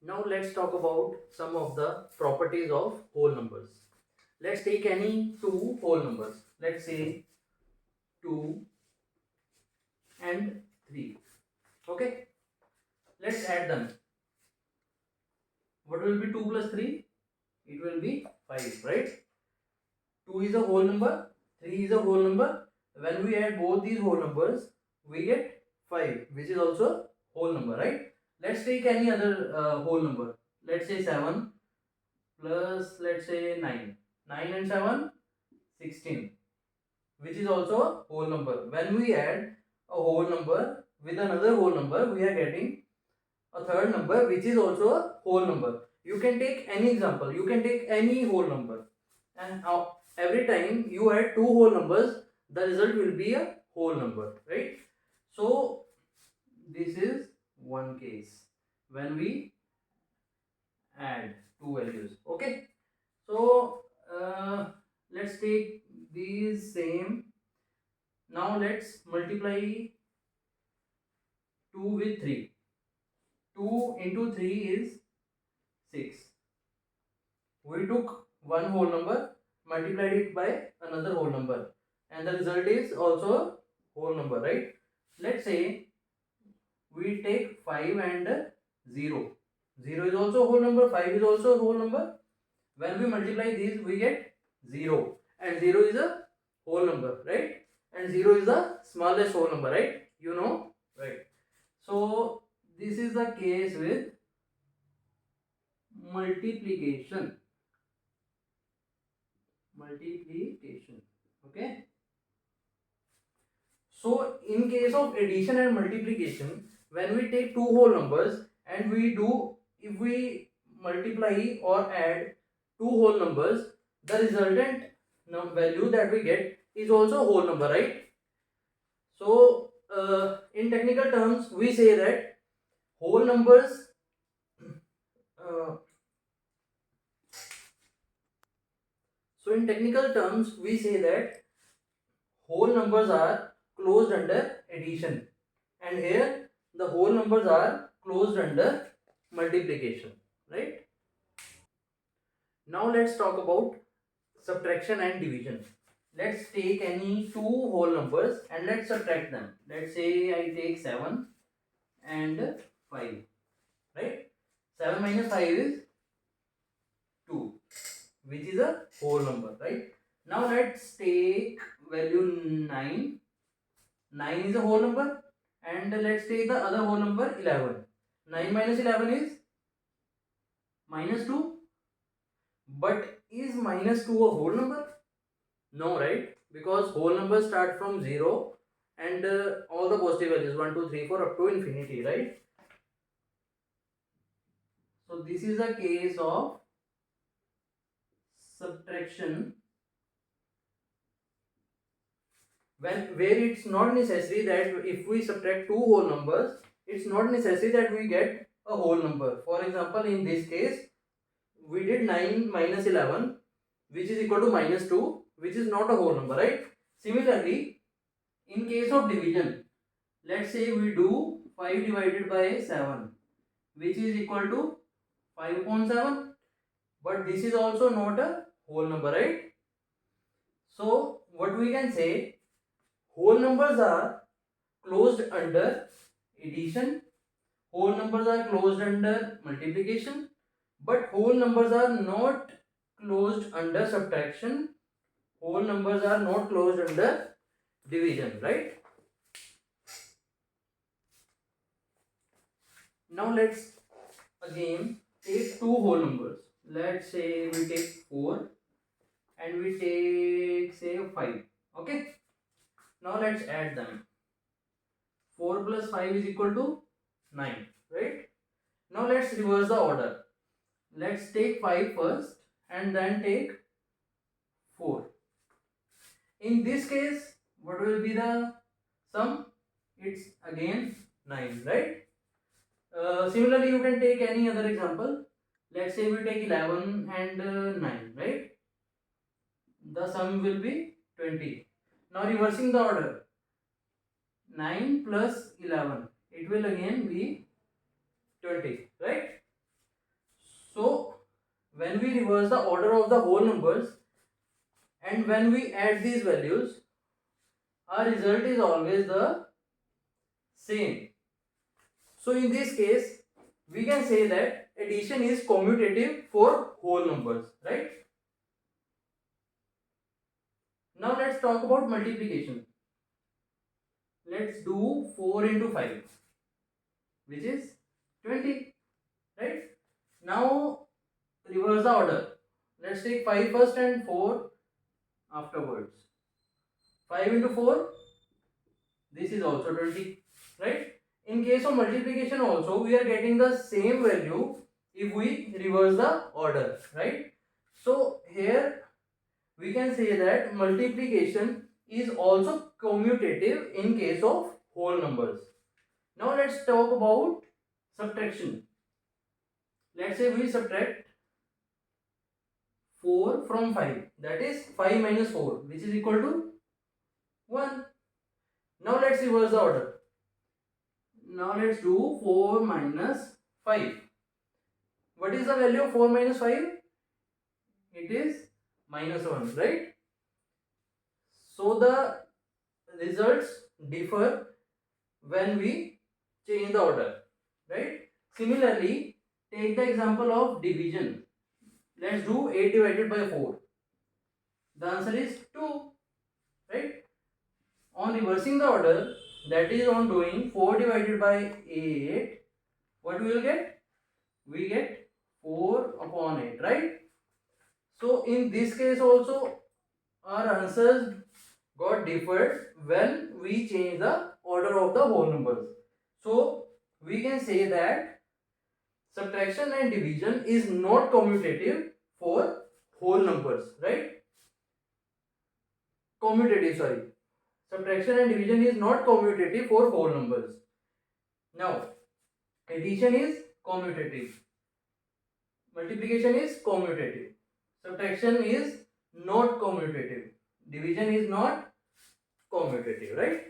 Now let's talk about some of the properties of whole numbers. Let's take any two whole numbers. Let's say 2 and 3. Okay, let's add them. What will be 2 plus 3? It will be 5, right? 2 is a whole number, 3 is a whole number. When we add both these whole numbers, we get 5, which is also a whole number, right? Let's take any other whole number. Let's say 7 plus, let's say 9. 9 and 7, 16, which is also a whole number. When we add a whole number with another whole number, we are getting a third number which is also a whole number. You can take any example, you can take any whole number, and every time you add two whole numbers, the result will be a whole number, right? So this is one case when we add two values. Okay, so let's take these same. Now let's multiply 2 with 3. 2 into 3 is 6. We took one whole number, multiplied it by another whole number, and the result is also a whole number, right? Let's say we take 5 and 0. 0 is also a whole number, 5 is also a whole number. When we multiply these, we get 0, and 0 is a whole number, right? And 0 is the smallest whole number, right? You know, right? So this is the case with multiplication. Okay. So in case of addition and multiplication, when we take two whole numbers and if we multiply or add two whole numbers, the resultant value that we get is also a whole number, right? So in technical terms, we say that whole numbers uh, so in technical terms, we say that whole numbers are closed under addition, and here the whole numbers are closed under multiplication, right? Now let's talk about subtraction and division. Let's take any two whole numbers and let's subtract them. Let's say I take 7 and 5, right? 7 minus 5 is 2, which is a whole number, right? Now let's take value 9. 9 is a whole number, and let's take the other whole number 11. 9 minus 11 is minus 2. But is minus 2 a whole number? No, right? Because whole numbers start from 0 and all the positive values 1, 2, 3, 4 up to infinity, right? So this is a case of subtraction where it's not necessary that if we subtract two whole numbers, it's not necessary that we get a whole number. For example, in this case, we did 9 minus 11, which is equal to minus 2, which is not a whole number, right? Similarly, in case of division, let's say we do 5 divided by 7, which is equal to 5 upon 7, but this is also not a whole number, right? So what we can say, whole numbers are closed under addition, whole numbers are closed under multiplication, but whole numbers are not closed under subtraction, whole numbers are not closed under division, right? Now let's again take two whole numbers. Let's say we take 4 and we take say 5. Okay, now let's add them. 4 plus 5 is equal to 9, right? Now let's reverse the order. Let's take 5 first and then take 4. In this case, what will be the sum? It's again 9, right? Similarly, you can take any other example. Let's say we take 11 and 9, right? The sum will be 20. Now reversing the order, 9 plus 11, it will again be 20, right? reverse the order of the whole numbers, and when we add these values, our result is always the same. So in this case, we can say that addition is commutative for whole numbers, right? Now let's talk about multiplication. Let's do 4 into 5, which is 20, right? Now reverse the order. Let's take 5 first and 4 afterwards. 5 into 4, this is also 20, right? In case of multiplication also, we are getting the same value if we reverse the order, right? So here we can say that multiplication is also commutative in case of whole numbers. Now let's talk about subtraction. Let's say we subtract 4 from 5, that is 5 minus 4, which is equal to 1. Now let's reverse the order. Now let's do 4 minus 5. What is the value of 4 minus 5? It is minus 1, right? So the results differ when we change the order, right? Similarly, take the example of division. Let's do 8 divided by 4. The answer is 2, right? On reversing the order, that is on doing 4 divided by 8, what we will get? We get 4 upon 8, right? So in this case also, our answers got differed when we change the order of the whole numbers. So we can say that subtraction and division is not commutative for whole numbers, right? Commutative, sorry. Subtraction and division is not commutative for whole numbers. Now, addition is commutative. Multiplication is commutative. Subtraction is not commutative. Division is not commutative, right?